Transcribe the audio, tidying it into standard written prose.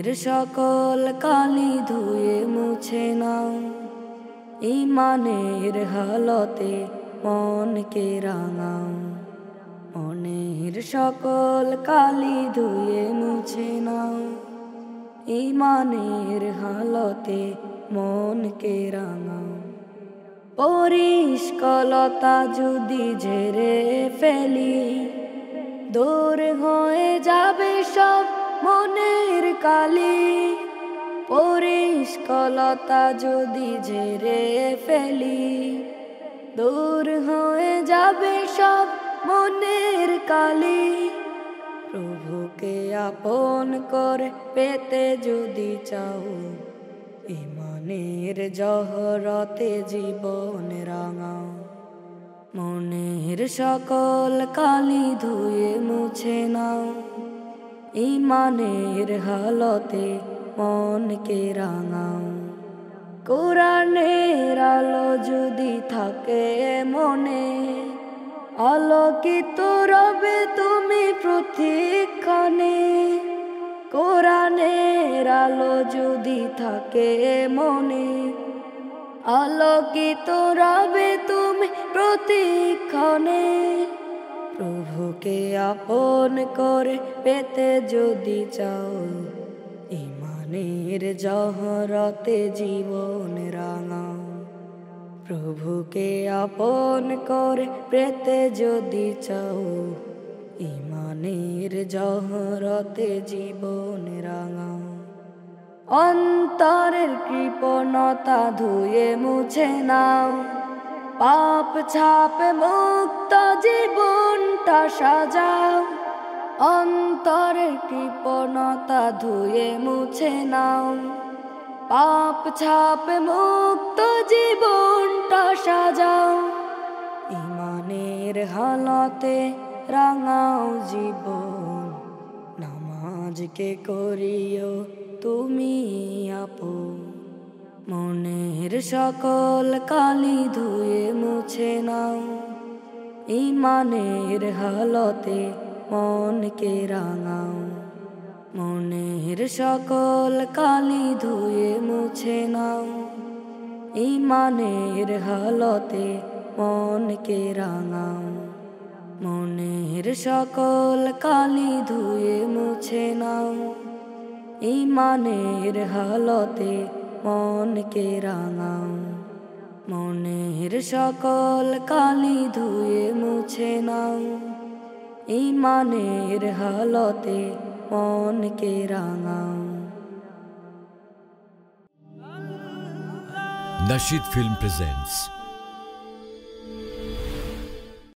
মনের সকল কালি ধুয়ে মুছে নাও, ঈমানের হালতে মনকে রাঙাও। মনের সকল কালি ধুয়ে মুছে নাও, ঈমানের হালতে মনকে রাঙাও। পরিষ্কলতা যদি ঝেড়ে ফেলি, দূর হয়ে যাবে সব মনের কালি। পরিষ্কলতা যদি ঝেড়ে ফেলি, দূর হয়ে যাবে সব মনের কালি। প্রভুকে আপন করে পেতে যদি চাও, ঈমানের জহরতে জীবন রাঙাও। মনের সকল কালি ধুয়ে মুছে নাও, ঈমানের হালতে মনকে রাঙাও। কোরআনের আলো যদি থাকে মনে, আলোকিত রবে তুমি প্রতিক্ষণে। কোরআনের আলো যদি থাকে মনে, আলোকিত রবে তুমি প্রতিক্ষণে। প্রভুকে আপন করে পেতে যদি চাও, ঈমানের জহরতে জীবন রাঙাও। প্রভুকে আপন করে পেতে যদি চাও, ঈমানের জহরতে জীবন রাঙাও। অন্তরের কৃপণতা ধুয়ে মুছে নাও, পাপ ছাপে মুক্ত জীবনটা সাজাও। অন্তরের কৃপণতা ধুয়ে মুছে নাও, পাপ ছাপে মুক্ত জীবনটা সাজাও। ঈমানের হালতে রাঙাও জীবন, নামাজকে করিও তুমি আপন। মনের সকল কালি ধুয়ে মুছে নাও, ঈমানের হালতে মনকে রাঙাও। মনের সকল কালি ধুয়ে মুছে নাও, ঈমানের হালতে মনকে রাঙাও। মনের সকল কালি ধুয়ে মুছে নাও, ঈমানের হালতে মনকে রাঙাও। মনের সকল কালি ধুয়ে মুছে নাও, ঈমানের হালতে মনকে রাঙাও। Nasheed Film presents